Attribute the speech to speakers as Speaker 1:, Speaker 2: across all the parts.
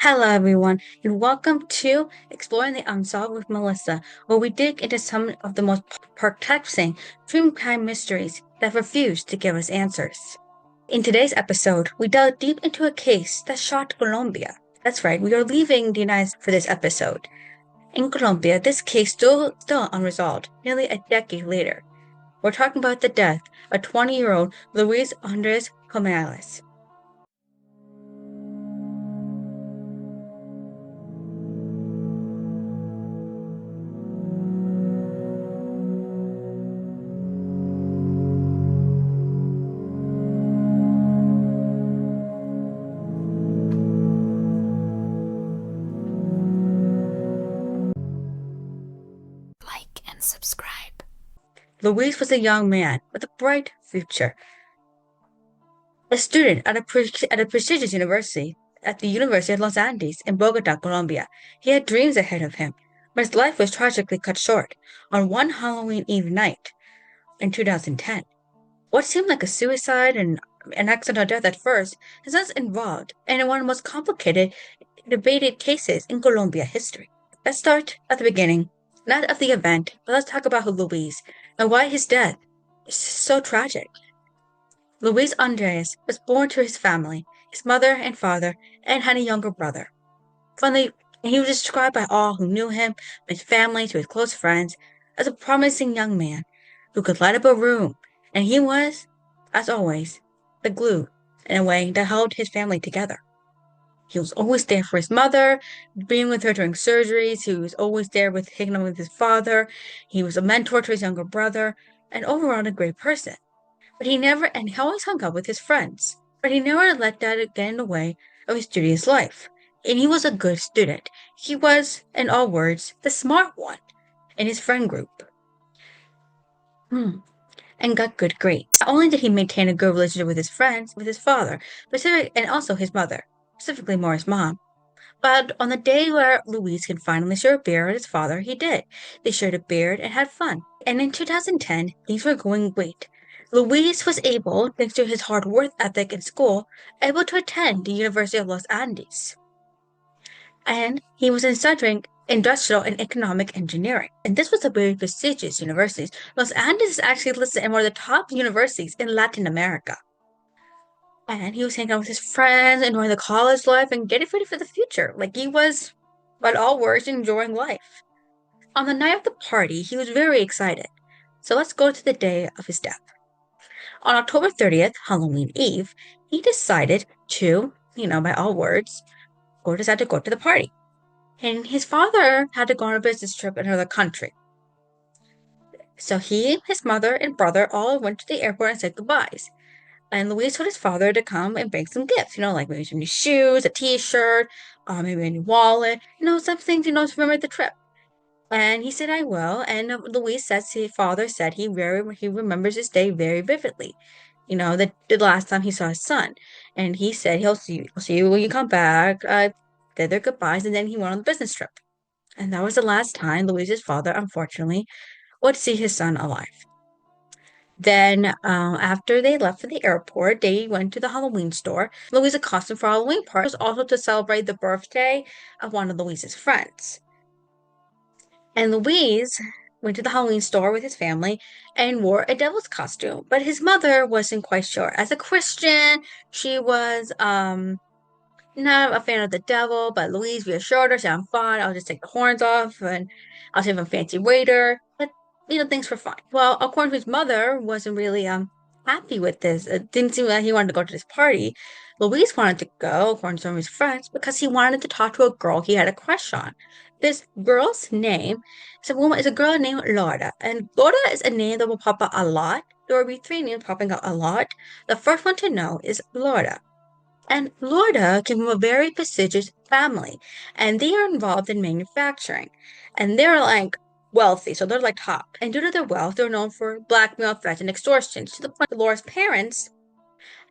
Speaker 1: Hello, everyone, and welcome to Exploring the Unsolved with Melissa, where we dig into some of the most perplexing true crime mysteries that refuse to give us answers. In today's episode, we delve deep into a case that shocked Colombia. That's right, we are leaving the United States for this episode. In Colombia, this case still unresolved, nearly a decade later. We're talking about the death of 20-year-old Luis Andrés Colmenares.
Speaker 2: Like and subscribe.
Speaker 1: Luis was a young man with a bright future. A student at a prestigious university, at the University of Los Andes in Bogotá, Colombia, he had dreams ahead of him, but his life was tragically cut short on one Halloween Eve night in 2010. What seemed like a suicide and an accidental death at first has since involved in one of the most complicated, debated cases in Colombia history. Let's start at the beginning, not of the event, but let's talk about Luis and why his death is so tragic. Luis Andres was born to his family, his mother and father, and had a younger brother. Finally, he was described by all who knew him, from his family to his close friends, as a promising young man who could light up a room, and he was, as always, the glue in a way that held his family together. He was always there for his mother, being with her during surgeries. He was always there with hanging out with his father. He was a mentor to his younger brother, and overall a great person. And he always hung out with his friends. But he never let that get in the way of his studious life. And he was a good student. He was, in all words, the smart one in his friend group. And got good grades. Not only did he maintain a good relationship with his friends, with his father, and also his mother, specifically more his mom. But on the day where Luis could finally share a beer with his father, he did. They shared a beer and had fun. And in 2010, things were going great. Luis was able, thanks to his hard work ethic in school, able to attend the University of Los Andes. And he was studying industrial and economic engineering. And this was a very prestigious university. Los Andes is actually listed in one of the top universities in Latin America. And he was hanging out with his friends, enjoying the college life, and getting ready for the future. Like he was, by all words, enjoying life. On the night of the party, he was very excited. So let's go to the day of his death. On October 30th, Halloween Eve, he decided to, by all words, decide to go to the party. And his father had to go on a business trip in another country. So he, his mother, and brother all went to the airport and said goodbyes. And Luis told his father to come and bring some gifts, like maybe some new shoes, a t-shirt, maybe a new wallet, some things, to remember the trip. And he said, I will. And Luis says his father said he remembers this day very vividly. The last time he saw his son. And he said he'll see you when you come back. Did their goodbyes, and then he went on the business trip. And that was the last time Luis's father, unfortunately, would see his son alive. Then, after they left for the airport, they went to the Halloween store. Luis' costume for Halloween party was also to celebrate the birthday of one of Luis's friends. And Luis went to the Halloween store with his family and wore a devil's costume. But his mother wasn't quite sure. As a Christian, she was not a fan of the devil, but Luis reassured her, said, I'm fine, I'll just take the horns off and I'll save him a fancy waiter. But things were fine. Well, according to his mother, wasn't really happy with this. It didn't seem like he wanted to go to this party. Luis wanted to go, according to some of his friends, because he wanted to talk to a girl he had a crush on. This girl's name is a girl named Laura, and Laura is a name that will pop out a lot. There will be three names popping out a lot. The first one to know is Laura. And Laura came from a very prestigious family, and they are involved in manufacturing. And they're like wealthy, so they're like top. And due to their wealth, they're known for blackmail, threats, and extortion, to the point that Laura's parents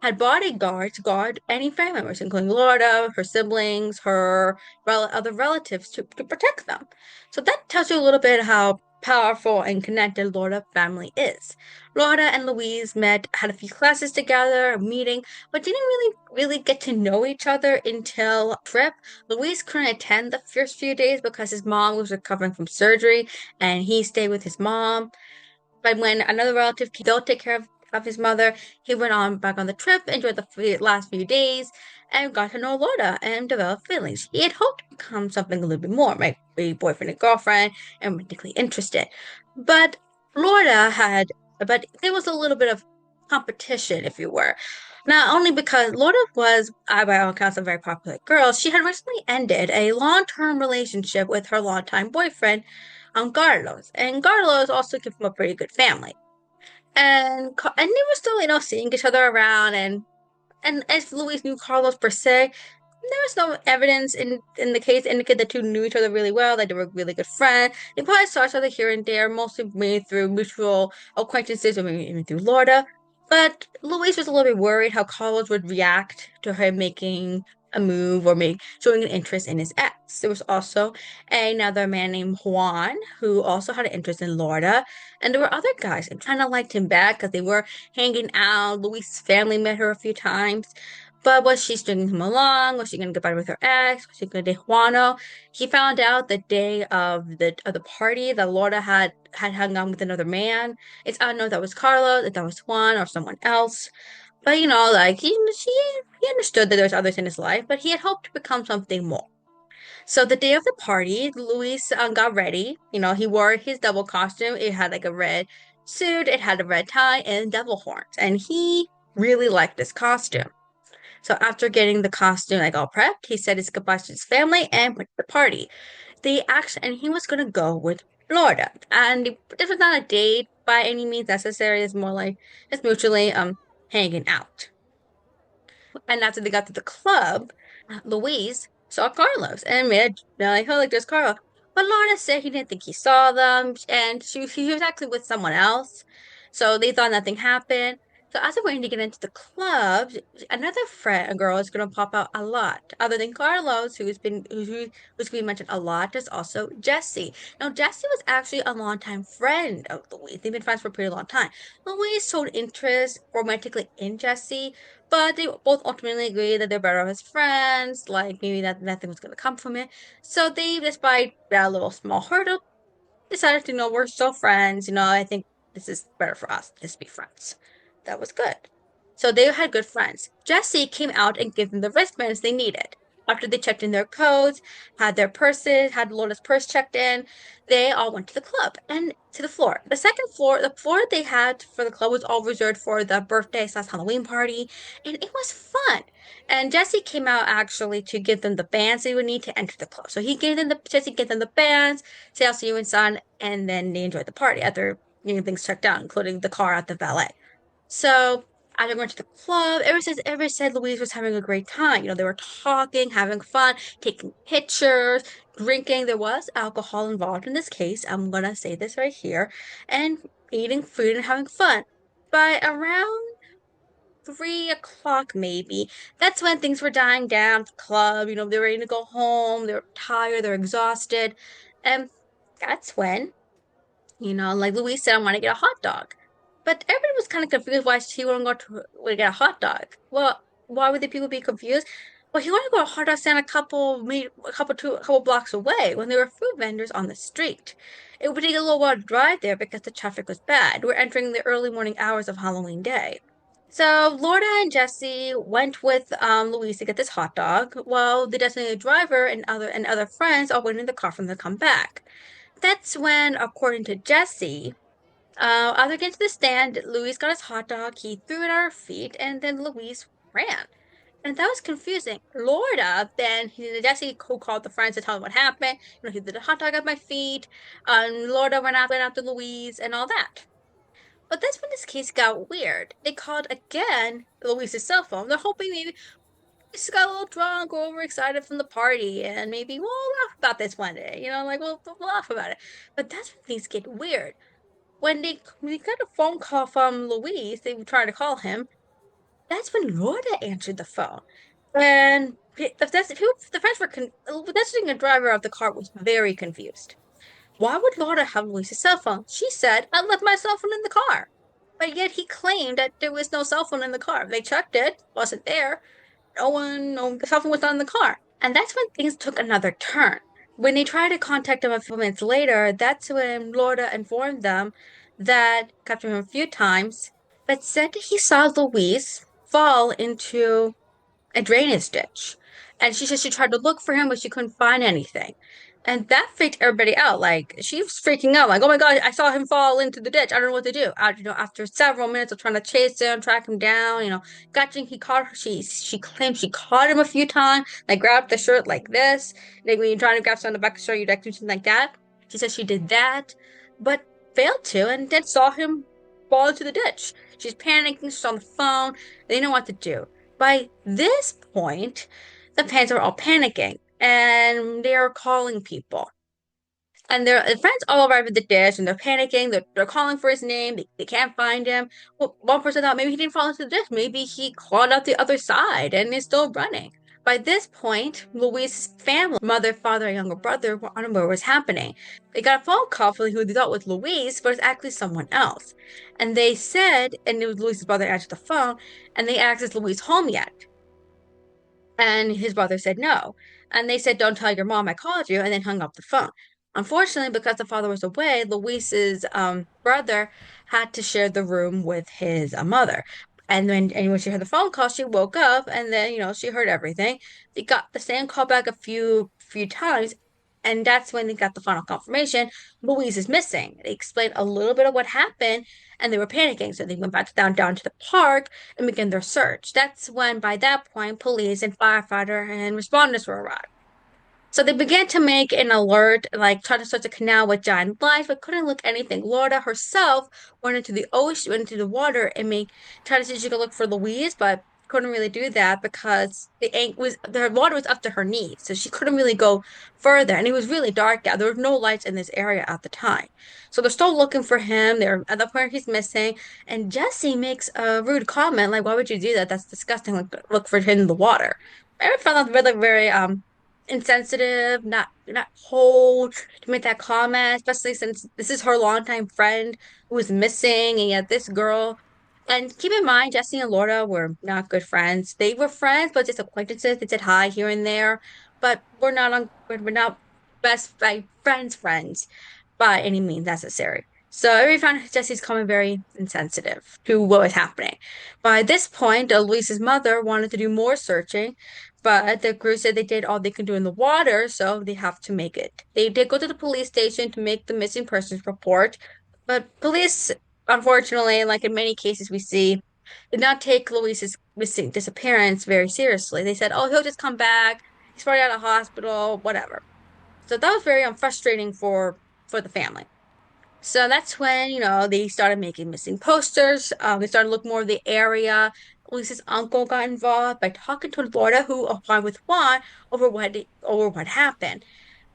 Speaker 1: had bodyguards guard any family members, including Laura, her siblings, her other relatives, to protect them. So that tells you a little bit how powerful and connected Laura family is. Laura and Louise met, had a few classes together, a meeting, but didn't really get to know each other until trip. Louise couldn't attend the first few days because his mom was recovering from surgery and he stayed with his mom. But when another relative came to take care of his mother, he went on back on the trip, enjoyed the last few days, and got to know Lola and developed feelings. He had hoped to become something a little bit more, right? Be boyfriend and girlfriend, and romantically interested. But but there was a little bit of competition, if you were. Not only because Lola was, by all accounts, a very popular girl, she had recently ended a long-term relationship with her longtime boyfriend, Carlos. And Carlos also came from a pretty good family. And they were still, seeing each other around and as Luis knew Carlos per se, there was no evidence in the case to indicate the two knew each other really well, that they were really good friends. They probably saw each other here and there, mostly maybe through mutual acquaintances or maybe even through Lorda. But Luis was a little bit worried how Carlos would react to him making a move or showing an interest in his ex. There was also another man named Juan who also had an interest in Lorda, and there were other guys and kind of liked him back because they were hanging out. Luis's family met her a few times. But was she stringing him along? Was she going to get back with her ex? Was she going to date Juano? He found out the day of the party that Laura had hung out with another man. It's unknown if that was Carlos, if that was Juan, or someone else. But like he understood that there was others in his life, but he had hoped to become something more. So the day of the party, Luis got ready. He wore his double costume. It had like a red suit, it had a red tie, and devil horns, and he really liked this costume. So after getting the costume like all prepped, he said his goodbyes to his family and went to the party. And he was gonna go with Florida. And this was not a date by any means necessary. It's more like just mutually hanging out. And after they got to the club, Louise saw Carlos and they're like, oh, like there's Carlos. But Lorna said he didn't think he saw them, and he was actually with someone else. So they thought nothing happened. So as they're waiting to get into the club, another friend, a girl, is going to pop out a lot. Other than Carlos, who's being mentioned a lot, there's also Jessie. Now, Jessie was actually a longtime friend of Louise. They've been friends for a pretty long time. Louise showed interest romantically in Jessie, but they both ultimately agreed that they're better off as friends, like maybe that nothing was going to come from it. So they, despite that little small hurdle, decided to, we're still friends. I think this is better for us, just be friends. That was good. So they had good friends. Jesse came out and gave them the wristbands they needed. After they checked in their codes, had their purses, had Lola's purse checked in, they all went to the club and to the floor. The second floor, the floor they had for the club was all reserved for the birthday/Halloween party, and it was fun. And Jesse came out actually to give them the bands they would need to enter the club. So Jesse gave them the bands, say I'll see you inside, and then they enjoyed the party after getting things checked out, including the car at the valet. So after going to the club, ever said Louise was having a great time. They were talking, having fun, taking pictures, drinking. There was alcohol involved in this case. I'm gonna say this right here, and eating food and having fun. By around 3 o'clock, maybe, that's when things were dying down at the club. They were ready to go home. They were tired. They were exhausted, and that's when like Louise said, I want to get a hot dog. But everybody was kind of confused why she wouldn't go to get a hot dog. Well, why would the people be confused? Well, he wanted to go to a hot dog stand a couple blocks away when there were food vendors on the street. It would take a little while to drive there because the traffic was bad. We're entering the early morning hours of Halloween Day. So Lorna and Jesse went with Louise to get this hot dog, while the designated driver and other friends are waiting in the car for them to come back. That's when, according to Jesse, after getting to the stand, Louise got his hot dog, he threw it at her feet, and then Louise ran. And that was confusing. Lorda, then Jesse who called the friends to tell them what happened. He did a hot dog at my feet. Lorda went after Louise and all that. But that's when this case got weird. They called again Louise's cell phone. They're hoping maybe just got a little drunk or overexcited from the party, and maybe we'll laugh about this one day. Like we'll laugh about it. But that's when things get weird. When we got a phone call from Louise, they were trying to call him. That's when Lorda answered the phone. And the French were the driver of the car was very confused. why would Laura have Luis's cell phone? She said, I left my cell phone in the car. But yet he claimed that there was no cell phone in the car. They checked it, wasn't there. No, the cell phone was not in the car. And that's when things took another turn. When they tried to contact him a few minutes later, that's when Laura informed them that captured him a few times, but said that he saw Luis fall into a drainage ditch. And she said she tried to look for him, but she couldn't find anything. And that freaked everybody out. Like, she was freaking out, like, oh my God, I saw him fall into the ditch. I don't know what to do. After several minutes of trying to chase him, track him down, catching, he caught her. She claimed she caught him a few times, like, grabbed the shirt like this. Like, when you're trying to grab something on the back of the shirt, you like do something like that. She said she did that, but failed to, and then saw him fall into the ditch. She's panicking, she's on the phone. They know what to do. By this point, the fans are all panicking and they are calling people. And their friends all arrive at the dish and they're panicking. They're calling for his name. They can't find him. Well, one person thought maybe he didn't fall into the dish. Maybe he clawed out the other side and is still running. By this point, Luis's family, mother, father, and younger brother, were unaware what was happening. They got a phone call from who they thought was Luis, but it's actually someone else. And they said, and it was Luis's brother answered the phone, and they asked, is Luis home yet? And his brother said no. And they said, don't tell your mom I called you, and then hung up the phone. Unfortunately, because the father was away, Luis's brother had to share the room with his mother. And when she heard the phone call, she woke up and then, she heard everything. They got the same call back a few times, and that's when they got the final confirmation. Luis is missing. They explained a little bit of what happened, and they were panicking. So they went back down to the park and began their search. That's when, by that point, police and firefighter and responders were arrived. So they began to make an alert, like try to search the canal with giant lights, but couldn't look anything. Laura herself went into the ocean, went into the water, and tried to see if she could look for Louise, but couldn't really do that because the water was up to her knees, so she couldn't really go further. And it was really dark out. There were no lights in this area at the time. So they're still looking for him. They're at the point he's missing. And Jesse makes a rude comment, like, why would you do that? That's disgusting. Like, look for him in the water. I found that really very insensitive, not cold to make that comment, especially since this is her longtime friend who was missing, and yet this girl. And keep in mind, Jesse and Laura were not good friends. They were friends, but just acquaintances. They said hi here and there, but we're not best like friends by any means necessary. So every found Jesse's coming very insensitive to what was happening. By this point, Luis's mother wanted to do more searching, but the crew said they did all they could do in the water, so they have to make it. They did go to the police station to make the missing persons report, but police, unfortunately, like in many cases we see, did not take Luis's missing disappearance very seriously. They said, "Oh, he'll just come back. He's probably out of hospital, whatever." So that was very frustrating for the family. So that's when, they started making missing posters. They started looking more of the area. Lisa's uncle got involved by talking to Laura, who applied with Juan over what happened.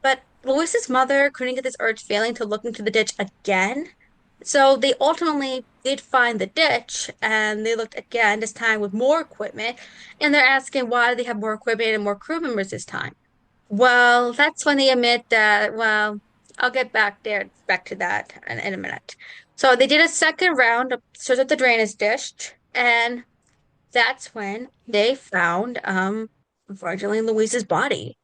Speaker 1: But Luis's mother couldn't get this urge feeling to look into the ditch again. So they ultimately did find the ditch and they looked again, this time with more equipment. And they're asking why they have more equipment and more crew members this time. Well, that's when they admit that, well, I'll get back to that in a minute. So they did a second round of search of the drainage dish, and that's when they found, unfortunately, Luis's body.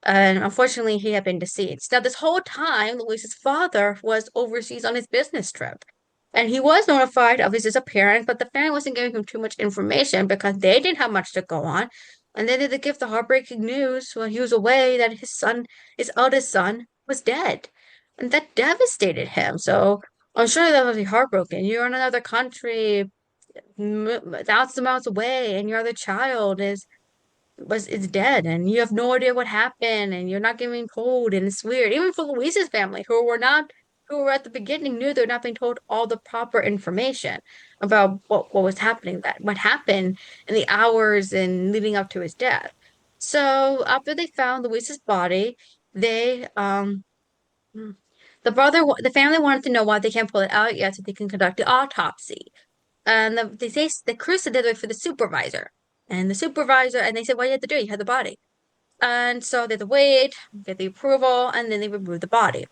Speaker 1: And unfortunately, he had been deceased. Now, this whole time, Luis's father was overseas on his business trip. And he was notified of his disappearance, but the family wasn't giving him too much information because they didn't have much to go on. And then they give the heartbreaking news when he was away that his eldest son, was dead. And that devastated him. So I'm sure that was be heartbroken. You're in another country, thousands of miles away, and your other child is dead and you have no idea what happened and you're not getting told and it's weird. Even for Louise's family, who were at the beginning knew they're not being told all the proper information about what was happening, that what happened in the hours and leading up to his death. So after they found Louise's body, they the family wanted to know why they can't pull it out yet so they can conduct the autopsy. And they say the crew said they wait for the supervisor. And they said, what do you have to do? You have the body. And so they had to wait, get the approval, and then they removed the body.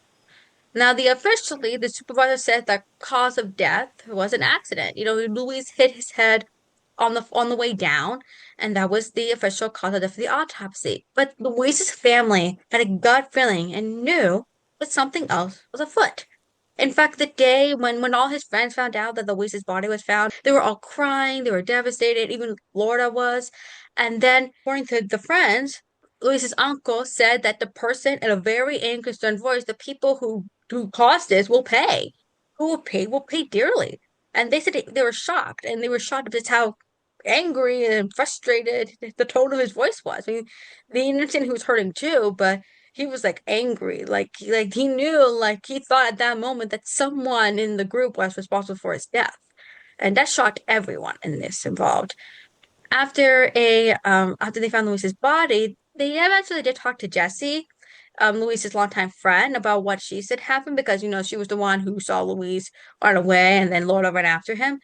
Speaker 1: Now, the supervisor said that cause of death was an accident. Louis hit his head on the way down, and that was the official cause of death for the autopsy. But Louise's family had a gut feeling and knew that something else was afoot. In fact, the day when all his friends found out that Louise's body was found, they were all crying, they were devastated, even Laura was. And then, according to the friends, Louise's uncle said that the person in a very angry, concerned voice, the people who caused this will pay. Who will pay dearly. And they said they were shocked, and they were shocked at how angry and frustrated the tone of his voice was. I mean, they understand he was hurting too, but he was like angry, like he knew, like he thought at that moment that someone in the group was responsible for his death, and that shocked everyone in this involved. After they found Luis's body, they eventually did talk to Jessie, Luis's longtime friend, about what she said happened because she was the one who saw Luis run away and then Laura ran after him.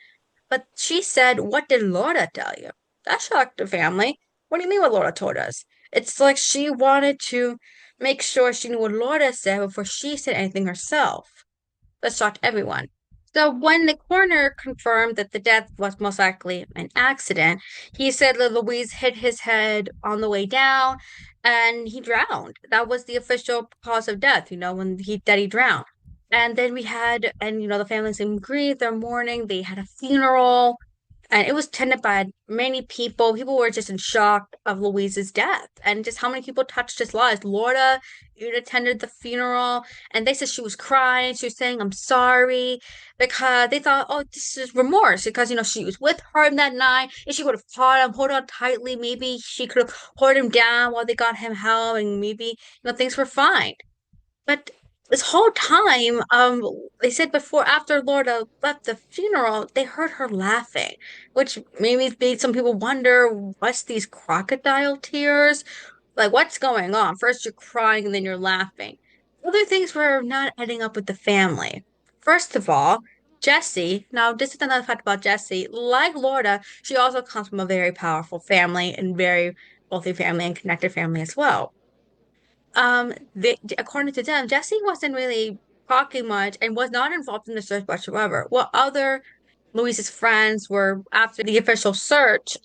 Speaker 1: But she said, "What did Laura tell you?" That shocked the family. What do you mean what Laura told us? It's like she wanted to make sure she knew what Laura said before she said anything herself. That shocked everyone. So when the coroner confirmed that the death was most likely an accident, he said that Louise hit his head on the way down and he drowned. That was the official cause of death, when he drowned. And then the families in grief, they're mourning, they had a funeral, and it was attended by many people. People were just in shock of Louise's death and just how many people touched his lives. Laura even attended the funeral, and they said she was crying. She was saying, "I'm sorry," because they thought, oh, this is remorse because, she was with her that night. If she would have caught him, hold on tightly, maybe she could have held him down while they got him help, and maybe, things were fine. But this whole time, they said after Lorda left the funeral, they heard her laughing, which maybe made some people wonder, what's these crocodile tears? Like, what's going on? First you're crying and then you're laughing. Other things were not adding up with the family. First of all, Jessie, now this is another fact about Jessie, like Lorda, she also comes from a very powerful family and very wealthy family and connected family as well. According to them, Jesse wasn't really talking much and was not involved in the search whatsoever. What other Louise's friends were after the official search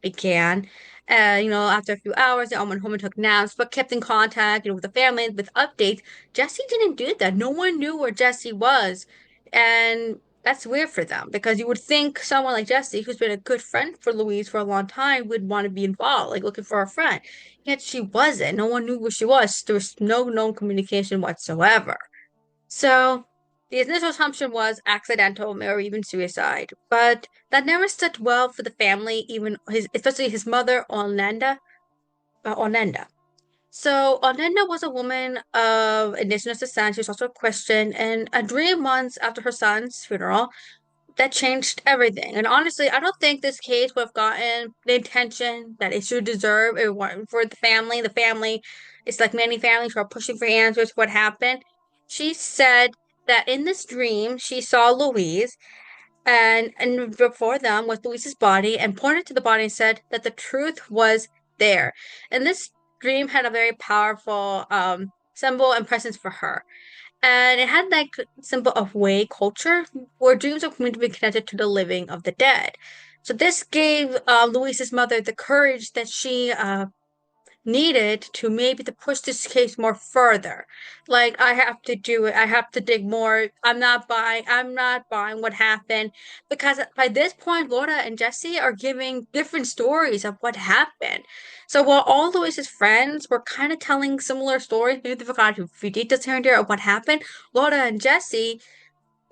Speaker 1: began. After a few hours, they all went home and took naps, but kept in contact, with the family with updates. Jesse didn't do that. No one knew where Jesse was, and that's weird for them because you would think someone like Jesse, who's been a good friend for Louise for a long time, would want to be involved, like looking for a friend. Yet she wasn't. No one knew where she was. There was no known communication whatsoever. So the initial assumption was accidental or even suicide, but that never stood well for the family, especially his mother, Onenda. So Onenda was a woman of indigenous descent. She was also a Christian, and a 3 months after her son's funeral, that changed everything. And honestly, I don't think this case would have gotten the attention that it should deserve for the family. The family, it's like many families who are pushing for answers. What happened? She said that in this dream, she saw Louise, and before them was Louise's body, and pointed to the body and said that the truth was there. And this dream had a very powerful symbol and presence for her. And it had like symbol of way culture, where dreams are meant to be connected to the living of the dead. So this gave Louise's mother the courage that she needed to maybe to push this case more further. Like, I have to do it. I have to dig more. I'm not buying what happened. Because by this point, Laura and Jesse are giving different stories of what happened. So while all Louise's friends were kind of telling similar stories, maybe they forgot a few details here and there of what happened, Laura and Jesse,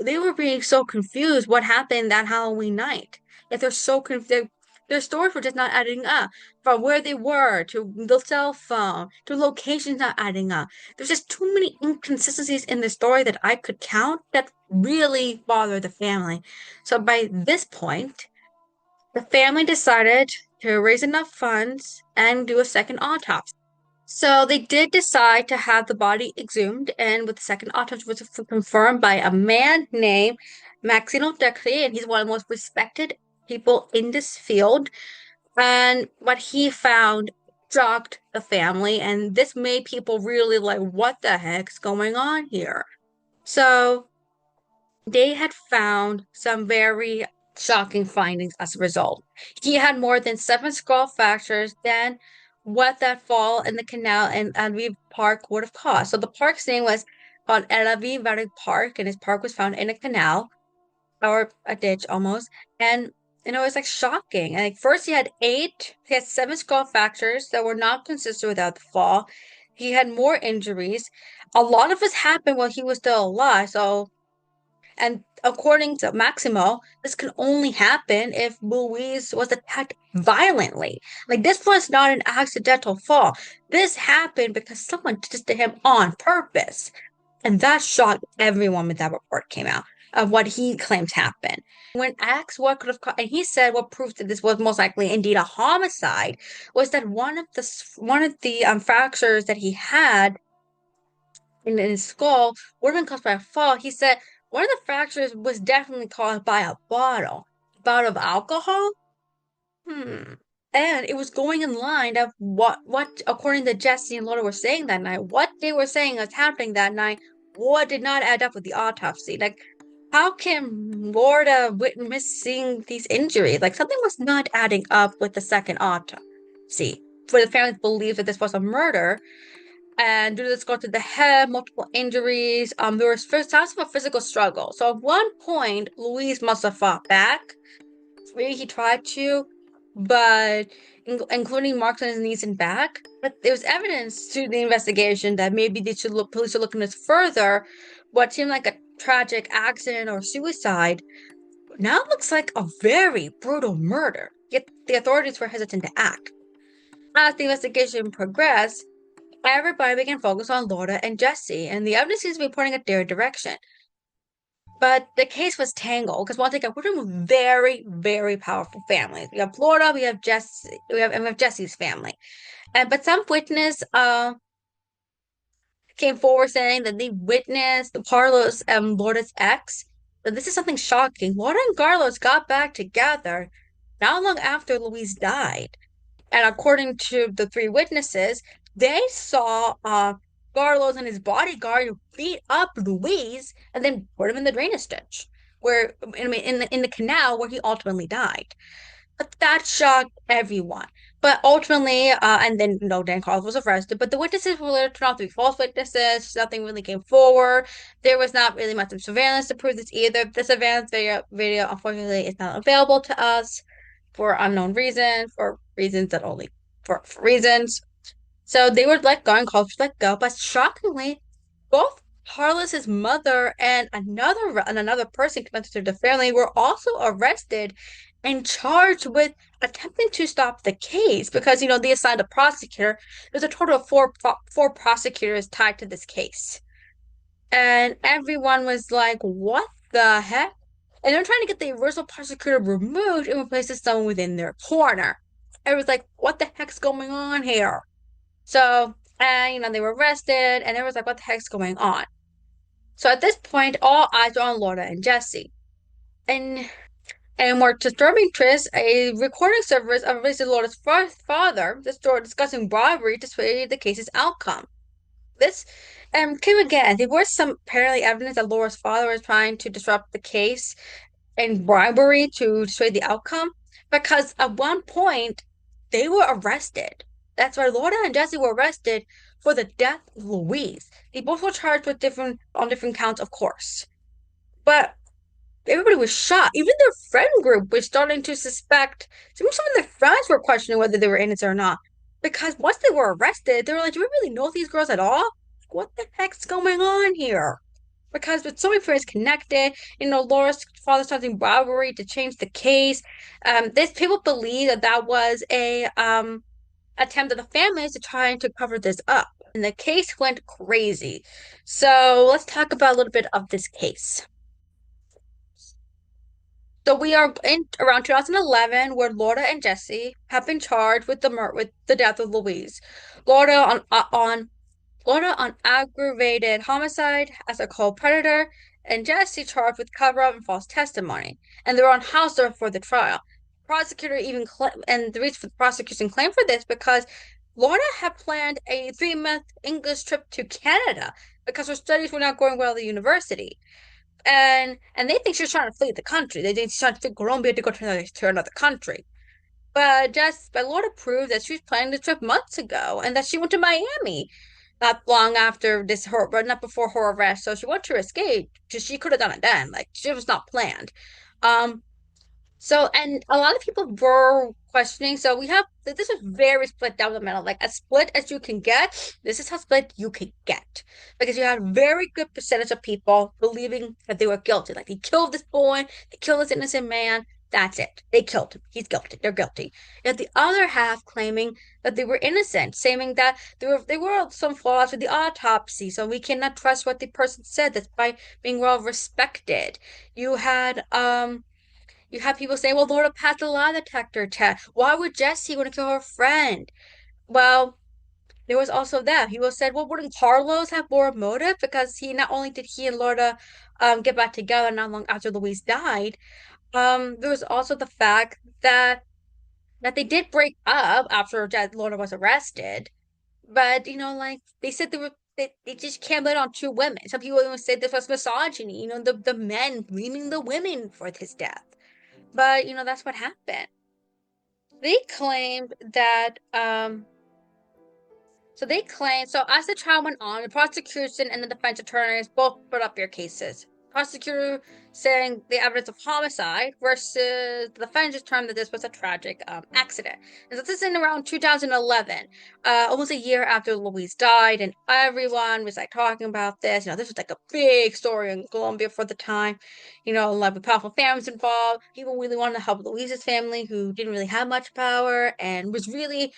Speaker 1: they were being so confused what happened that Halloween night. Like, they're so confused. Their stories were just not adding up. From where they were to the cell phone to locations not adding up. There's just too many inconsistencies in the story that I could count that really bothered the family. So by this point, the family decided to raise enough funds and do a second autopsy. So they did decide to have the body exhumed, and with the second autopsy was confirmed by a man named Maximo Decree, and he's one of the most respected people in this field. And what he found shocked the family, and this made people really like, what the heck's going on here? So they had found some very shocking findings as a result. He had more than seven skull fractures than what that fall in the canal in Aviv Park would have caused. So the park's name was called El Aviv Valley Park, and his park was found in a canal or a ditch almost. And it was like shocking. And like first he had seven skull fractures that were not consistent without the fall. He had more injuries. A lot of this happened while he was still alive. So and according to Maximo, this can only happen if Louise was attacked violently. Like this was not an accidental fall. This happened because someone did this to him on purpose. And that shocked everyone when that report came out of what he claims happened. When asked what could have caused, and he said what proves that this was most likely indeed a homicide was that one of the fractures that he had in his skull would have been caused by a fall. He said one of the fractures was definitely caused by a bottle of alcohol. Hmm. And it was going in line of what according to Jesse and Laura were saying that night, what they were saying was happening that night, what did not add up with the autopsy. Like, how can Laura witnessing these injuries? Like, something was not adding up with the second autopsy. For the family to believe that this was a murder, and due to the skull to the head, multiple injuries, there was first signs of a physical struggle. So at one point, Luis must have fought back. Maybe he tried to, but including marks on his knees and back. But there was evidence to the investigation that maybe police should look into this further. What seemed like a tragic accident or suicide now looks like a very brutal murder. Yet the authorities were hesitant to act. As the investigation progressed, everybody began focus on Laura and Jesse, and the evidence seems to be pointing at their direction. But the case was tangled because once again, we're dealing with very, very powerful families. We have Florida, we have Jesse, we have Jesse's family. And but some witness came forward saying that they witnessed Carlos and Laura's ex. That this is something shocking. Laura and Carlos got back together not long after Louise died. And according to the three witnesses, they saw Carlos and his bodyguard beat up Luis and then put him in the drainage ditch, where I mean in the canal where he ultimately died. But that shocked everyone. But ultimately, and then Dan Carlos was arrested. But the witnesses were later turned out to be false witnesses. Nothing really came forward. There was not really much of surveillance to prove this either. The surveillance video unfortunately, is not available to us for unknown reasons, for reasons that only for reasons. So they were let go and called to let go. But shockingly, both Carlos's mother and another person connected to the family were also arrested and charged with attempting to stop the case because they assigned a prosecutor. There's a total of four prosecutors tied to this case. And everyone was like, what the heck? And they're trying to get the original prosecutor removed and replace with someone within their corner. It was like, what the heck's going on here? So, and they were arrested, and it was like, what the heck's going on? So at this point, all eyes are on Laura and Jesse. And and more disturbing twist, a recording service of Laura's father, the story discussing bribery to sway the case's outcome. This came again. There was some apparently evidence that Laura's father was trying to disrupt the case and bribery to sway the outcome because at one point they were arrested. That's why Laura and Jesse were arrested for the death of Louise. They both were charged with different counts, of course. But everybody was shocked. Even their friend group was starting to suspect. Some of their friends were questioning whether they were innocent or not. Because once they were arrested, they were like, do we really know these girls at all? What the heck's going on here? Because with so many friends connected, Laura's father starting robbery to change the case. This people believe that was a attempt of the families to try to cover this up. And the case went crazy. So let's talk about a little bit of this case. So we are in around 2011, where Laura and Jesse have been charged with the death of Louise. Laura on aggravated homicide as a co-predator, and Jesse charged with cover-up and false testimony. And they're on house arrest for the trial. Prosecutor and the reason for the prosecution claim for this because Laura had planned a 3-month English trip to Canada because her studies were not going well at the university. And they think she's trying to flee the country. They think she's trying to flee Colombia to go to another country. But Laura proved that she was planning the trip months ago and that she went to Miami not long after this her but not before her arrest. So she wanted to escape because she could have done it then. Like she was not planned. Um so, and a lot of people were questioning. So we have this is very split down the middle, like as split as you can get. This is how split you can get because you have a very good percentage of people believing that they were guilty. Like they killed this boy, they killed this innocent man. That's it. They killed him. He's guilty. They're guilty. Yet the other half claiming that they were innocent, saying that there were some flaws with the autopsy, so we cannot trust what the person said despite being well respected. You had you have people saying, well, Laura passed a lie detector test. Why would Jesse want to kill her friend? Well, there was also that. He was said, well, wouldn't Carlos have more motive? Because he not only did he and Laura get back together not long after Louise died, there was also the fact that they did break up after Laura was arrested. But like they said they just can't blame it on two women. Some people even say this was misogyny, the men blaming the women for his death. But that's what happened. They claimed that so as the trial went on, the prosecution and the defense attorneys both put up their cases. Prosecutor saying the evidence of homicide versus the defense termed that this was a tragic accident. And so this is in around 2011, almost a year after Louise died, and everyone was like talking about this. This was like a big story in Colombia for the time. Like with powerful families involved. People really wanted to help Louise's family, who didn't really have much power and was really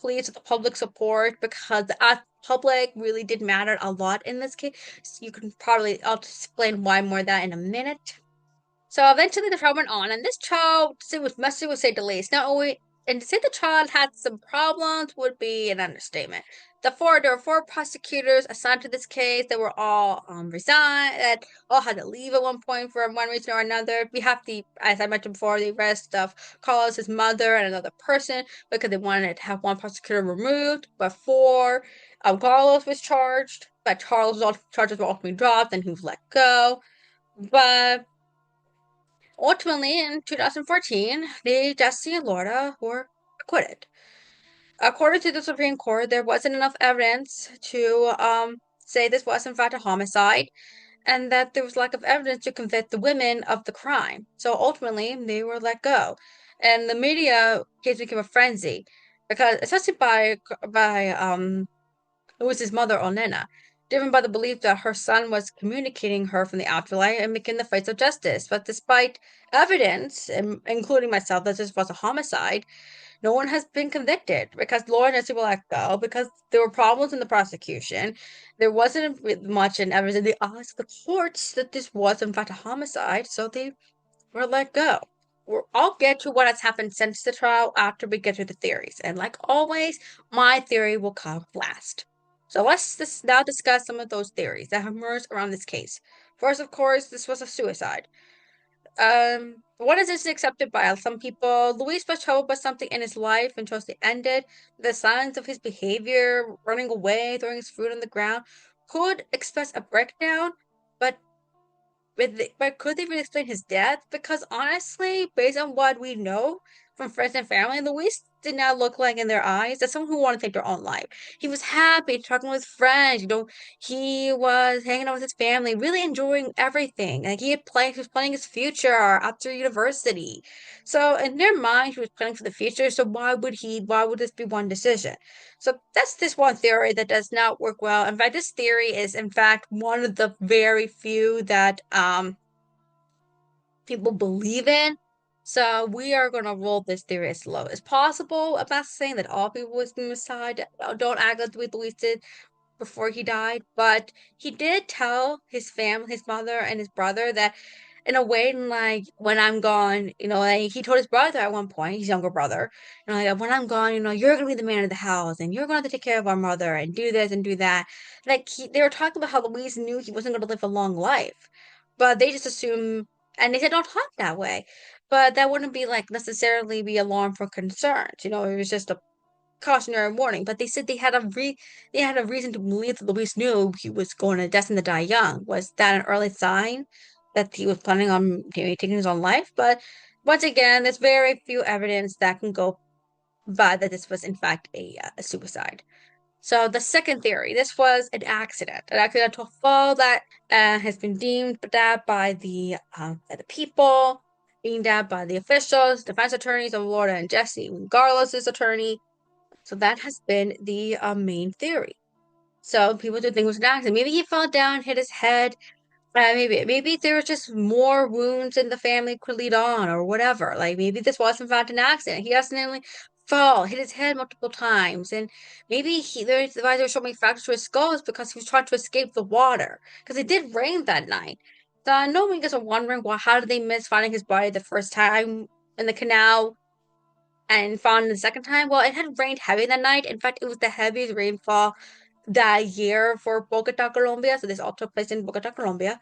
Speaker 1: pleased with the public support because the public really did matter a lot in this case. You can probably, I'll explain why more of that in a minute. So eventually the trial went on, and this trial was messy, to say the least. Not only, and to say the trial had some problems would be an understatement. There were four prosecutors assigned to this case that were all resigned, that all had to leave at one point for one reason or another. We have as I mentioned before, the arrest of Carlos's mother and another person because they wanted to have one prosecutor removed before Carlos was charged. But charges were ultimately dropped and he was let go. But ultimately, in 2014, Jesse and Laura were acquitted. According to the Supreme Court, there wasn't enough evidence to say this was in fact a homicide, and that there was lack of evidence to convict the women of the crime. So ultimately, they were let go, and the media case became a frenzy because, especially by Louis's mother, Onena, driven by the belief that her son was communicating her from the afterlife and making the fight of justice. But despite evidence, including myself, that this was a homicide, no one has been convicted because Laura and Jesse were let go because there were problems in the prosecution. There wasn't much in evidence in the eyes of the courts that this was in fact a homicide, so they were let go. I'll get to what has happened since the trial after we get to the theories. And like always, my theory will come last. So let's now discuss some of those theories that have emerged around this case. First, of course, this was a suicide. What is this accepted by some people? Luis was troubled by something in his life and chose to end it. The signs of his behavior, running away, throwing his food on the ground, could express a breakdown, but but could they really explain his death? Because honestly, based on what we know from friends and family, Luis did not look like in their eyes that someone who wanted to take their own life. He was happy, talking with friends, he was hanging out with his family, really enjoying everything. Like he was planning his future after university. So in their mind, he was planning for the future. So why would this be one decision? So that's this one theory that does not work well. In fact, this theory is in fact one of the very few that people believe in. So we are gonna roll this theory as low as possible. I'm not saying that all people with suicide don't act like Luis did before he died, but he did tell his family, his mother and his brother that in a way, like when I'm gone, like he told his brother at one point, his younger brother, like when I'm gone, you're gonna be the man of the house and you're gonna have to take care of our mother and do this and do that. Like they were talking about how Louise knew he wasn't gonna live a long life, but they just assume, and they said don't talk that way. But that wouldn't be like necessarily be alarm for concerns. It was just a cautionary warning, but they said they had a reason to believe that Luis knew he was going to destined to die young. Was that an early sign that he was planning on taking his own life? But once again, there's very few evidence that can go by that this was in fact a suicide. So the second theory, this was an accidental fall that has been deemed that by the people, being deemed by the officials, defense attorneys of Laura and Jesse, Carlos's attorney. So that has been the main theory. So people do think it was an accident. Maybe he fell down, hit his head. Maybe there was just more wounds in the family could lead on, or whatever. Like maybe this was in fact an accident. He accidentally fall, hit his head multiple times, and maybe there's why there's so many fractures to his skull is because he was trying to escape the water. Because it did rain that night. So I know you guys are wondering, well, how did they miss finding his body the first time in the canal and found the second time? Well, it had rained heavy that night. In fact, it was the heaviest rainfall that year for Bogotá, Colombia. So this all took place in Bogotá, Colombia.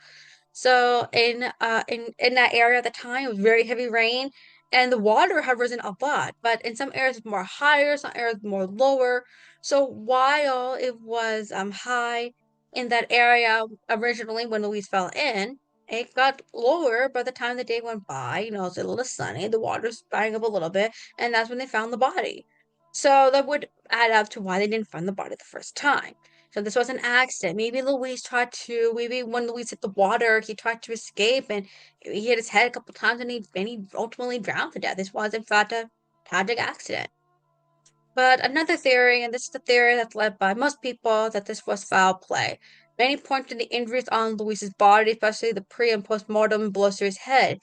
Speaker 1: So in that area at the time, it was very heavy rain, and the water had risen a lot. But in some areas, more higher, some areas more lower. So while it was high in that area originally when Louise fell in, it got lower by the time the day went by. You know, it was a little sunny, the water's buying up a little bit, and that's when they found the body. So that would add up to why they didn't find the body the first time. So this was an accident. Maybe when Luis hit the water, he tried to escape and he hit his head a couple times and he ultimately drowned to death. This was, in fact, a tragic accident. But another theory, and this is the theory that's led by most people, that this was foul play. Many point to the injuries on Luis's body, especially the pre and post mortem blows to his head.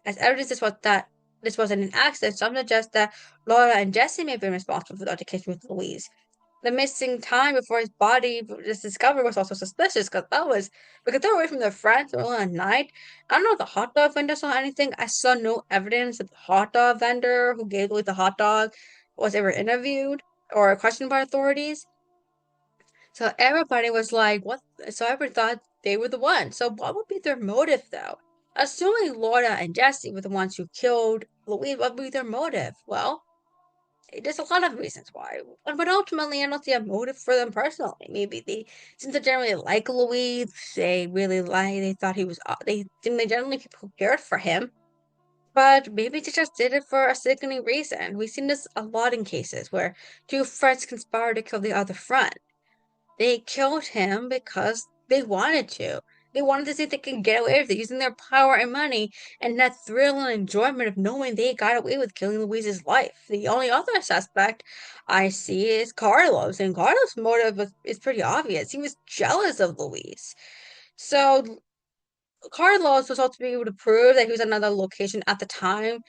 Speaker 1: As evidence this wasn't an accident, some suggest that Laura and Jesse may have been responsible for the altercation with Luis. The missing time before his body was discovered was also suspicious because they were away from their friends early at night. I don't know if the hot dog vendor saw anything. I saw no evidence that the hot dog vendor who gave Louis the hot dog was ever interviewed or questioned by authorities. So everybody was like, what? So everybody thought they were the ones. So what would be their motive though? Assuming Laura and Jesse were the ones who killed Louis, what would be their motive? Well, there's a lot of reasons why, but ultimately, I don't see a motive for them personally. Maybe they seem to generally like Louis. They thought he was. They generally people cared for him, but maybe they just did it for a sickening reason. We've seen this a lot in cases where two friends conspire to kill the other friend. They killed him because they wanted to. They wanted to see if they could get away with it, using their power and money and that thrill and enjoyment of knowing they got away with killing Louise's life. The only other suspect I see is Carlos, and Carlos' is pretty obvious. He was jealous of Louise. So Carlos was also able to prove that he was in another location at the time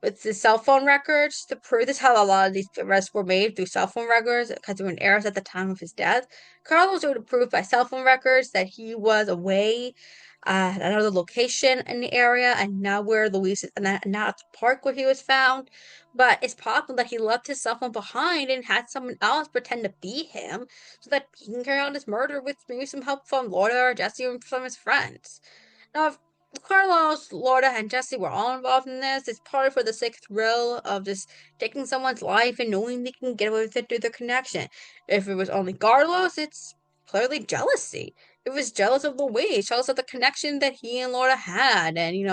Speaker 1: with his cell phone records to prove this how a lot of these arrests were made through cell phone records because there were errors at the time of his death. Carlos was able to prove by cell phone records that he was away at another location in the area and now where Luis is, and not at the park where he was found. But it's possible that he left his cell phone behind and had someone else pretend to be him so that he can carry out his murder with maybe some help from Laura or Jesse or from his friends. Now, if Carlos, Laura, and Jesse were all involved in this, it's partly for the sick thrill of just taking someone's life and knowing they can get away with it through their connection. If it was only Carlos, it's clearly jealousy. It was jealous of Luis, jealous of the connection that he and Laura had. And, we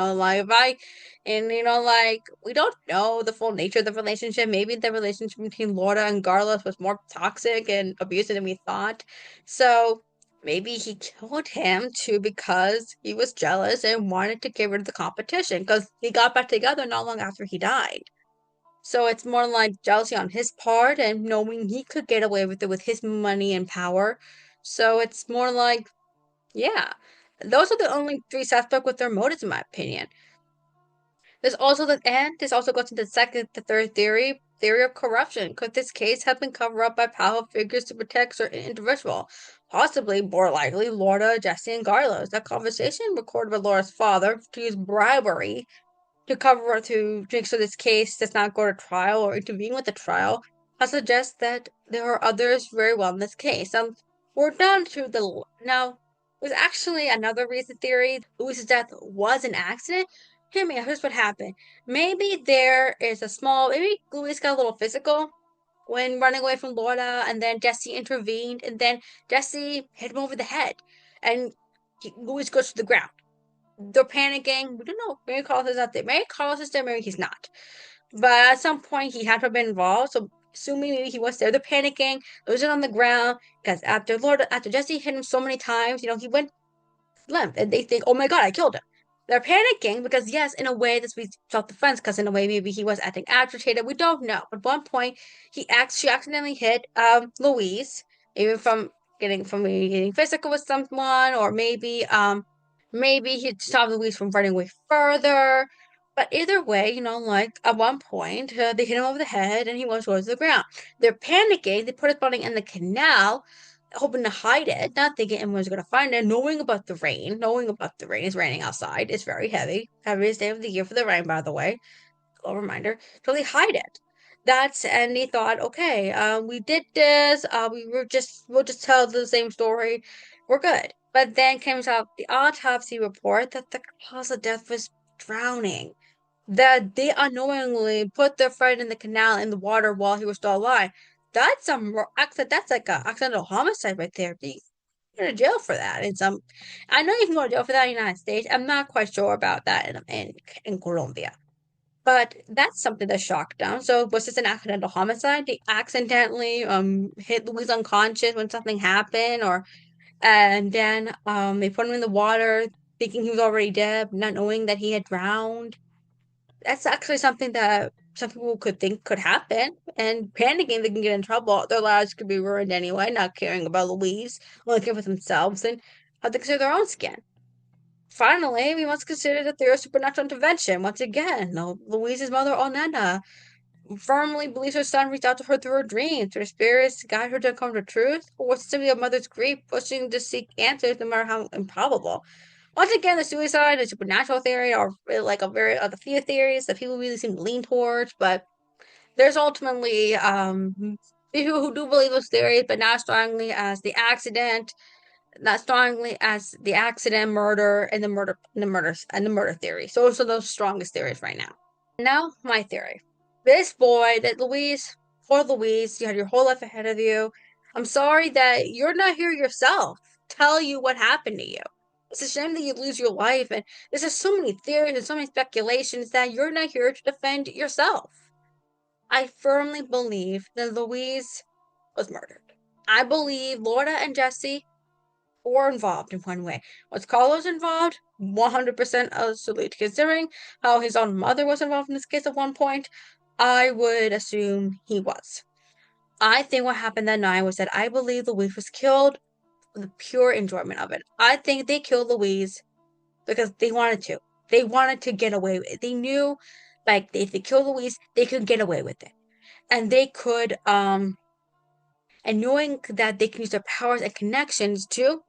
Speaker 1: don't know the full nature of the relationship. Maybe the relationship between Laura and Carlos was more toxic and abusive than we thought. So, maybe he killed him too because he was jealous and wanted to get rid of the competition because they got back together not long after he died. So it's more like jealousy on his part and knowing he could get away with it with his money and power. So it's more like, yeah, those are the only three suspects with their motives, in my opinion. This also goes into the third theory of corruption. Could this case have been covered up by powerful figures to protect certain individual? Possibly, more likely, Laura, Jesse, and Carlos. That conversation recorded by Laura's father to use bribery to make sure this case does not go to trial or intervene with the trial, I suggest that there are others very well in this case. We're down to the now. There's actually another reason theory. Luis's death was an accident. Here's what happened. Maybe there is maybe Luis got a little physical when running away from Laura, and then Jesse intervened, and then Jesse hit him over the head, and Luis goes to the ground. They're panicking. We don't know. Maybe Carlos is not there. Maybe Carlos is there. Maybe he's not. But at some point, he had to have been involved. So assuming maybe he was there, they're panicking, losing on the ground because after Jesse hit him so many times, he went limp, and they think, "Oh my God, I killed him." They're panicking because yes, in a way, this was self-defense because in a way maybe he was acting agitated. We don't know. At one point, she accidentally hit Louise, even from maybe getting physical with someone, or maybe he stopped Louise from running away further. But either way, like at one point, they hit him over the head and he was towards the ground. They're panicking. They put his body in the canal, hoping to hide it, not thinking anyone's going to find it, knowing about the rain, it's raining outside. It's very heavy. Heaviest day of the year for the rain, by the way. A reminder. So they hide it. And they thought, okay, we did this. We'll just tell the same story. We're good. But then comes out the autopsy report that the cause of death was drowning. That they unknowingly put their friend in the canal in the water while he was still alive. That's That's like a accidental homicide right there. You go to jail for that. I know you can go to jail for that in the United States. I'm not quite sure about that in Colombia. But that's something that shocked them. So was this an accidental homicide? They accidentally hit Louise unconscious when something happened, and then they put him in the water thinking he was already dead, not knowing that he had drowned. That's actually something that some people could think could happen, and panicking they can get in trouble. Their lives could be ruined anyway, not caring about Louise, only caring for themselves and how they consider their own skin. Finally, we must consider the theory of supernatural intervention. Once again, no, Louise's mother, Onena, firmly believes her son reached out to her through her dreams. Her spirits guide her to uncover the truth, or was it simply a mother's grief pushing to seek answers no matter how improbable? Once again, the suicide and supernatural theory are like the few theories that people really seem to lean towards, but there's ultimately people who do believe those theories, but not strongly as the accident, not strongly as the accident, murder, and the murder theory. So those are those strongest theories right now. Now, my theory. This boy, that Louise, poor Louise, you had your whole life ahead of you. I'm sorry that you're not here yourself. Tell you what happened to you. It's a shame that you lose your life, and there's just so many theories and so many speculations that you're not here to defend yourself. I firmly believe that Louise was murdered. I believe Laura and Jesse were involved in one way. Was Carlos involved? 100% absolutely. Considering how his own mother was involved in this case at one point, I would assume he was. I think what happened that night was that I believe Louise was killed for the pure enjoyment of it. I think they killed Louise because they wanted to. They wanted to get away with it. They knew, like, if they killed Louise, they could get away with it. And they could, and knowing that they can use their powers and connections to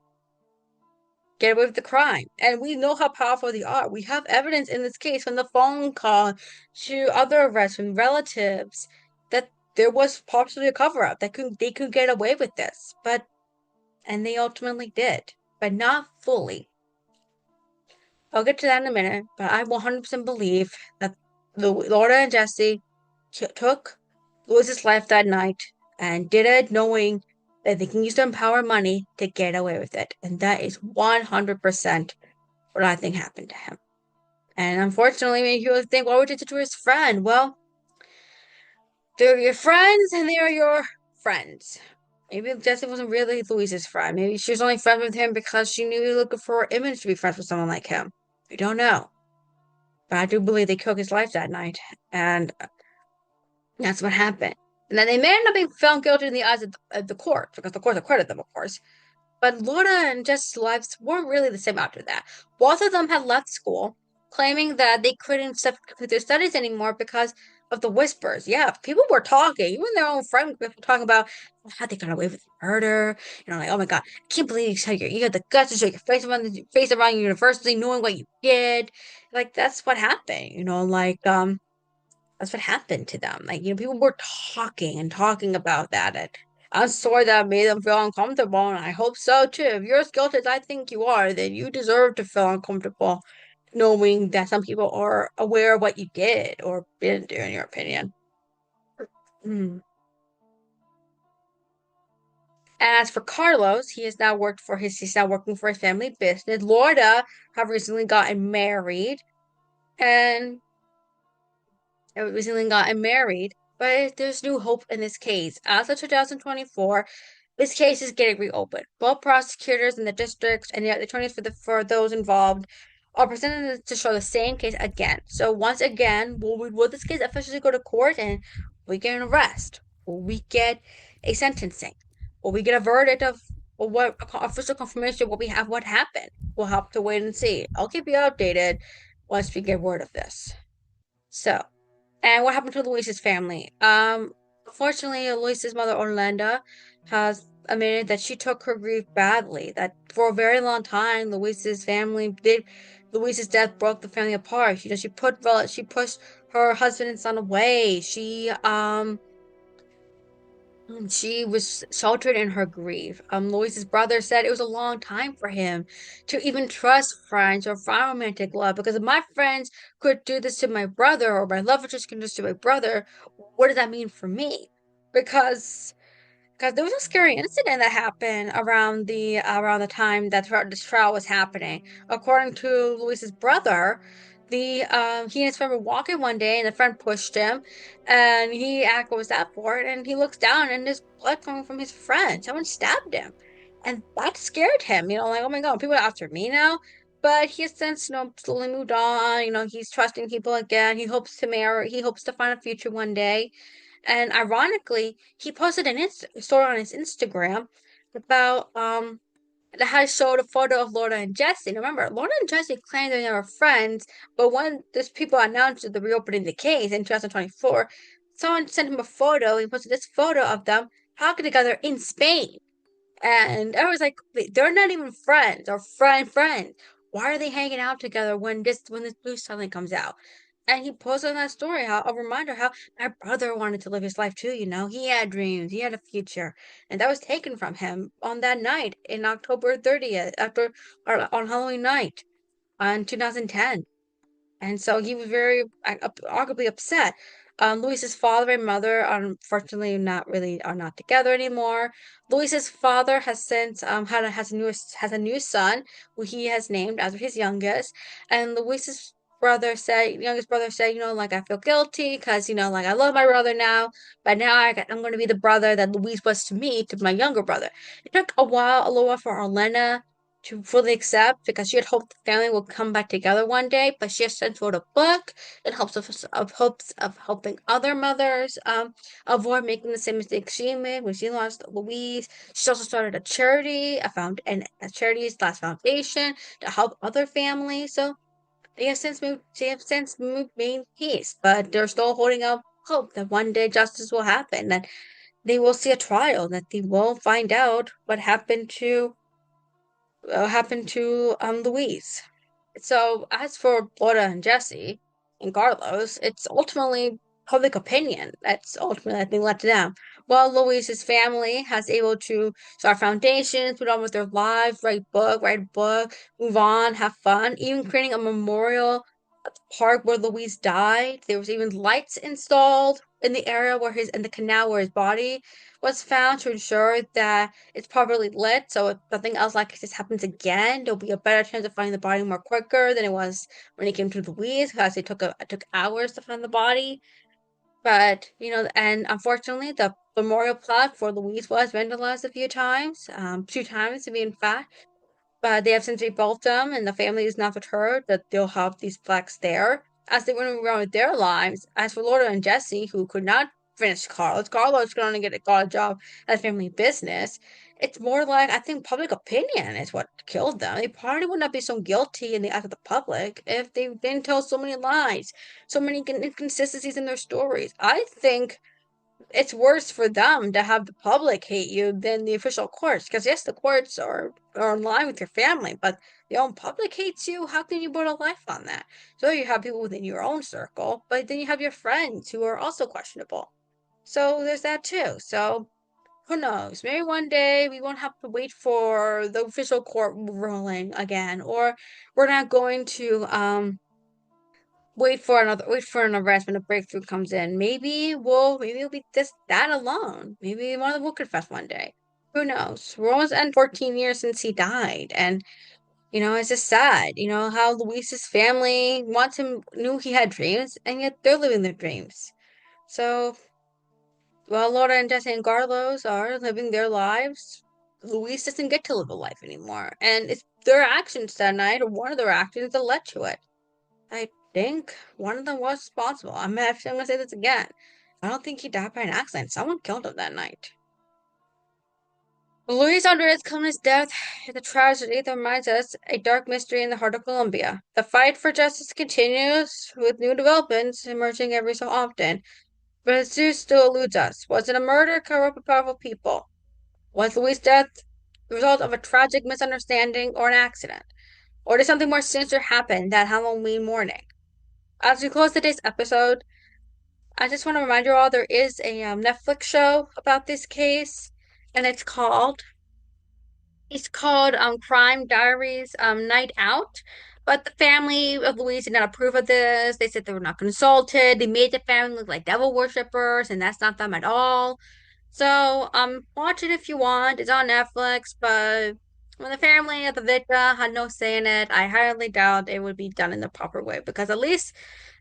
Speaker 1: get away with the crime. And we know how powerful they are. We have evidence in this case from the phone call to other arrests from relatives that there was possibly a cover up that they could get away with this. And they ultimately did, but not fully. I'll get to that in a minute, but I 100% believe that Laura and Jesse took Louis's life that night and did it knowing that they can use their power money to get away with it. And that is 100% what I think happened to him. And unfortunately, maybe people think, what would you do to his friend? Well, they're your friends and they are your friends. Maybe Jesse wasn't really Louise's friend. Maybe she was only friends with him because she knew he was looking for an image to be friends with someone like him. We don't know. But I do believe they took his life that night. And that's what happened. And then they may end up being found guilty in the eyes of the court, because the court acquitted them, of course. But Laura and Jess's lives weren't really the same after that. Both of them had left school, claiming that they couldn't complete their studies anymore because of the whispers. Yeah, people were talking, even their own friends were talking about how they got away with murder. Like, oh my God, I can't believe you got the guts to show your face around university, knowing what you did. Like, that's what happened. That's what happened to them. Like, people were talking and talking about that. And I'm sorry that made them feel uncomfortable, and I hope so too. If you're as guilty as I think you are, then you deserve to feel uncomfortable knowing that some people are aware of what you did or didn't do, in your opinion. Mm. As for Carlos, he's now working for his family business. Laura have recently gotten married, and but there's new hope in this case. As of 2024, this case is getting reopened. Both prosecutors in the districts and the attorneys for those involved are presented to show the same case again. So once again, will this case officially go to court and we get an arrest? Will we get a sentencing? Will we get a verdict of what official confirmation what happened? We'll have to wait and see. I'll keep you updated once we get word of this. So, and what happened to Luis's family? Unfortunately, Luis's mother, Orlando, has admitted that she took her grief badly. That for a very long time, Luis's death broke the family apart. She pushed her husband and son away. She was sheltered in her grief. Luis's brother said it was a long time for him to even trust friends or find romantic love because if my friends could do this to my brother or my love interest can do this to my brother, what does that mean for me? Because there was a scary incident that happened around the time that this trial was happening. According to Luis's brother, he and his friend were walking one day, and the friend pushed him, and he asked what was that for, and he looks down, and there's blood coming from his friend. Someone stabbed him, and that scared him. Like, oh my God, people are after me now. But he has since, slowly moved on. He's trusting people again. He hopes to marry. He hopes to find a future one day. And ironically, he posted an story on his Instagram about that has showed a photo of Lorna and Jesse. Now remember, Lorna and Jesse claimed they were friends, but when these people announced the reopening the case in 2024, someone sent him a photo. He posted this photo of them talking together in Spain. And I was like, they're not even friends or friends. Why are they hanging out together when this news suddenly comes out? And he posted on that story how a reminder how my brother wanted to live his life too, He had dreams, he had a future. And that was taken from him on that night in October 30th, on Halloween night on 2010. And so he was very arguably upset. Luis's father and mother, unfortunately, are not together anymore. Luis's father has since has a new son, who he has named after his youngest. And Luis's youngest brother said, like I feel guilty because like I love my brother now, but now I'm going to be the brother that Luis was to me, to my younger brother. It took a little while for Orlena to fully accept because she had hoped the family would come back together one day, but she has since wrote a book in hopes of helping other mothers avoid making the same mistake she made when she lost Louise. She also started a charity, a charity slash foundation to help other families. So they have since moved made peace, but they're still holding out hope that one day justice will happen, that they will see a trial, that they will find out what happened to Louise. So as for Laura and Jesse and Carlos, it's ultimately public opinion that's ultimately I think led to them. While Louise's family has able to start foundations, put on with their lives, write a book, move on, have fun, even creating a memorial at the park where Louise died. There was even lights installed in the area in the canal where his body was found to ensure that it's properly lit. So if nothing else like this happens again, there'll be a better chance of finding the body more quicker than it was when it came to Louise, because it took hours to find the body. But and unfortunately, the memorial plaque for Louise was vandalized a few times, 2 times to be in fact. But they have since rebuilt them, and the family is not deterred that they'll have these plaques there as they went around with their lives. As for Laura and Jesse, who could not finish Carlos could only got a job at a family business. It's more like I think public opinion is what killed them. They probably would not be so guilty in the eyes of the public if they didn't tell so many lies, so many inconsistencies in their stories. I think it's worse for them to have the public hate you than the official courts. Because yes, the courts are in line with your family, but the own public hates you. How can you put a life on that? So you have people within your own circle, but then you have your friends who are also questionable. So there's that too. So who knows? Maybe one day we won't have to wait for the official court ruling again, or we're not going to wait for an arrest when a breakthrough comes in. Maybe we'll be just that alone. Maybe one of them will confess one day. Who knows? We're almost at 14 years since he died, and it's just sad, how Luis's family wants him, knew he had dreams, and yet they're living their dreams. So, while Laura and Jesse and Carlos are living their lives, Luis doesn't get to live a life anymore. And it's their actions that night, or one of their actions, that led to it. I think one of them was responsible. I'm actually going to say this again. I don't think he died by an accident. Someone killed him that night. Luis Andrés Colmenares' death is a tragedy that reminds us a dark mystery in the heart of Colombia. The fight for justice continues, with new developments emerging every so often. But the truth still eludes us. Was it a murder covered up by powerful people? Was Luis' death the result of a tragic misunderstanding or an accident? Or did something more sinister happen that Halloween morning? As we close today's episode, I just want to remind you all there is a Netflix show about this case, and it's called Crime Diaries Night Out. But the family of Louise did not approve of this. They said they were not consulted. They made the family look like devil worshippers, and that's not them at all. So, watch it if you want. It's on Netflix, but when the family of the victim had no say in it, I highly doubt it would be done in the proper way. Because at least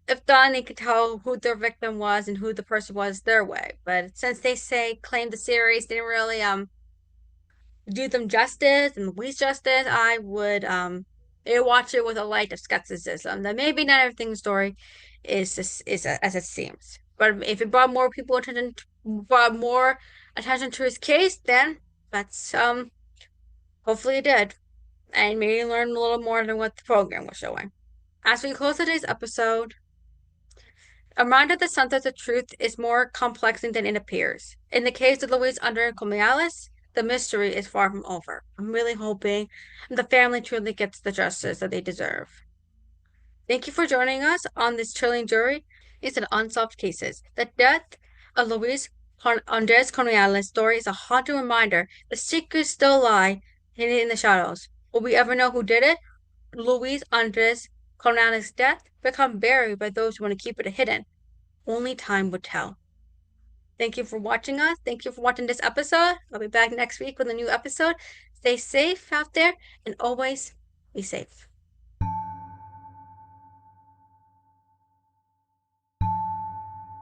Speaker 1: if done, they could tell who their victim was and who the person was their way. But since they claim the series didn't really do them justice and Louise justice, I would watch it with a light of skepticism. That maybe not everything's story is as it seems. But if it brought more attention to his case, then that's hopefully it did. And maybe learn a little more than what the program was showing. As we close today's episode, a reminder that sometimes the truth is more complex than it appears. In the case of Luis Andrés Colmenares, the mystery is far from over. I'm really hoping the family truly gets the justice that they deserve. Thank you for joining us on this chilling jury. It's an unsolved cases. The death of Luis Andrés Colmenares' story is a haunting reminder the secrets still lie hidden in the shadows. Will we ever know who did it? Luis Andrés Colmenares' death become buried by those who want to keep it hidden. Only time would tell. Thank you for watching us. Thank you for watching this episode. I'll be back next week with a new episode. Stay safe out there and always be safe.